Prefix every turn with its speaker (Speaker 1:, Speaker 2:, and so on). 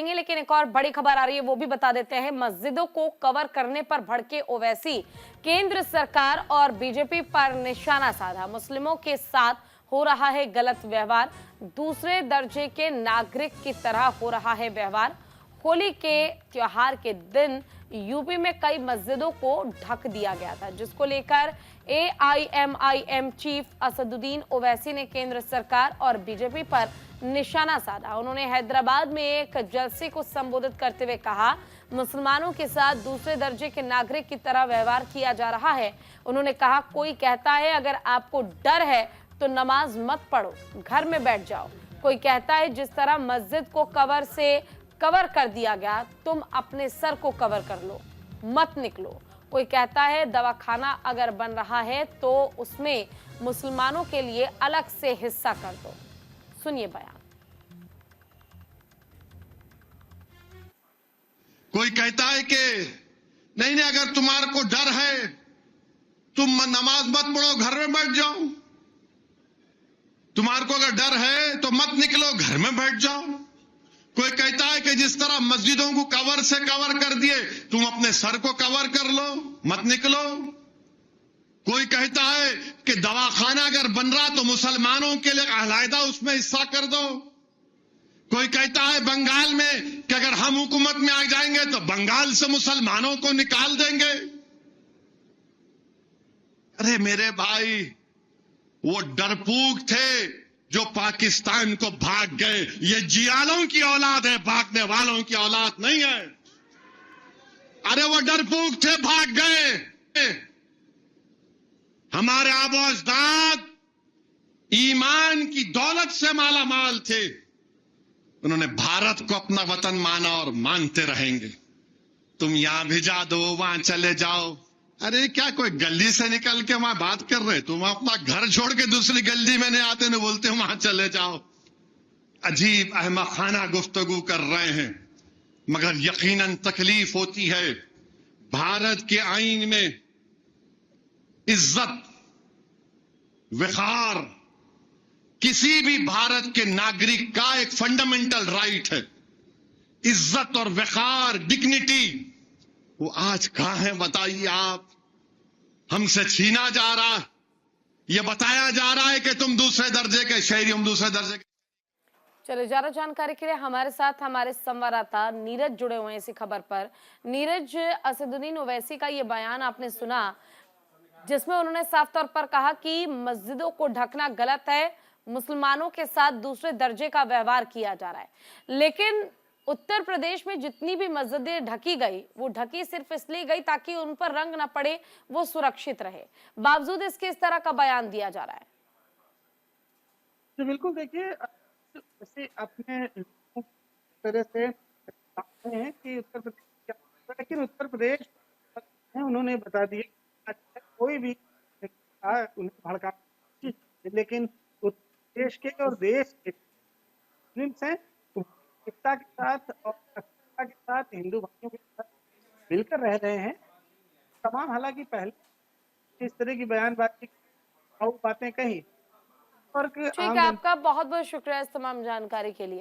Speaker 1: लेंगे, लेकिन एक और बड़ी खबर आ रही है वो भी बता देते हैं। मस्जिदों को कवर करने पर भड़के ओवैसी, केंद्र सरकार और बीजेपी पर निशाना साधा। मुस्लिमों के साथ हो रहा है गलत व्यवहार, दूसरे दर्जे के नागरिक की तरह हो रहा है व्यवहार। होली के त्योहार के दिन यूपी में कई मस्जिदों को ढक दिया गया था, जिसको लेकर एआईएमआईएम चीफ असदुद्दीन ओवैसी ने केंद्र सरकार और बीजेपी पर निशाना साधा। उन्होंने हैदराबाद में एक जलसे को संबोधित करते हुए कहा, मुसलमानों के साथ दूसरे दर्जे के नागरिक की तरह व्यवहार किया जा रहा है। उन्होंने कहा, कोई कहता है अगर आपको डर है तो नमाज मत पढ़ो, घर में बैठ जाओ। कोई कहता है जिस तरह मस्जिद को कवर कर दिया गया, तुम अपने सर को कवर कर लो, मत निकलो। कोई कहता है दवाखाना अगर बन रहा है तो उसमें मुसलमानों के लिए अलग से हिस्सा कर दो। सुनिए बयान।
Speaker 2: कोई कहता है कि नहीं नहीं, अगर तुम्हारे को डर है तुम नमाज मत पढ़ो, घर में बैठ जाओ। तुम्हारे को अगर डर है तो मत निकलो, घर में बैठ जाओ। कोई कहता है कि जिस तरह मस्जिदों को कवर से कवर कर दिए, तुम अपने सर को कवर कर लो, मत निकलो। कोई कहता है कि दवाखाना अगर बन रहा तो मुसलमानों के लिए अलहदा उसमें हिस्सा कर दो। कोई कहता है बंगाल में कि अगर हम हुकूमत में आ जाएंगे तो बंगाल से मुसलमानों को निकाल देंगे। अरे मेरे भाई, वो डरपोक थे जो पाकिस्तान को भाग गए। ये जियालों की औलाद है, भागने वालों की औलाद नहीं है। अरे वो डरपोक थे, भाग गए। हमारे आबो अजदाद ईमान की दौलत से माला माल थे। उन्होंने भारत को अपना वतन माना और मानते रहेंगे। तुम यहां भिजा दो, वहां चले जाओ। अरे क्या कोई गली से निकल के वहां बात कर रहे? तुम अपना घर छोड़ के दूसरी गली में नहीं आते, नहीं बोलते वहां चले जाओ। अजीब अहमखाना गुफ्तगू कर रहे हैं, मगर यकीनन तकलीफ होती है। भारत के आईन में इज्जत, वक़ार किसी भी भारत के नागरिक का एक फंडामेंटल राइट है। इज्जत और वक़ार, डिग्निटी, वो आज कहां है बताइए आप? हमसे छीना जा रहा, यह बताया जा रहा है कि तुम दूसरे दर्जे के शहरी, हम दूसरे दर्जे के।
Speaker 1: चलिए, ज्यादा जानकारी के लिए हमारे साथ हमारे संवाददाता नीरज जुड़े हुए हैं इसी खबर पर। नीरज, असदुद्दीन ओवैसी का ये बयान आपने सुना, जिसमें उन्होंने साफ तौर पर कहा कि मस्जिदों को ढकना गलत है, मुसलमानों के साथ दूसरे दर्जे का व्यवहार किया जा रहा है। लेकिन उत्तर प्रदेश में जितनी भी मस्जिदें ढकी गई, वो ढकी सिर्फ इसलिए गई ताकि उन पर रंग न पड़े, वो सुरक्षित रहे। बावजूद इसके इस तरह का बयान दिया जा रहा है।
Speaker 3: तो बिल्कुल देखिए, जैसे अपने तरह से हैं कि उत्तर प्रदेश क्या, लेकिन उत्तर प्रदेश उन्होंने बता दिया कोई भी उन्हें भड़का, लेकिन देश के और देश के मुस्लिम एकता के साथ और एकता के साथ हिंदू भाइयों के साथ मिलकर रह रहे हैं तमाम। हालांकि पहले इस तरह की बयानबाजी बातें कही और
Speaker 1: ठीक है, आपका बहुत बहुत शुक्रिया इस तमाम जानकारी के लिए।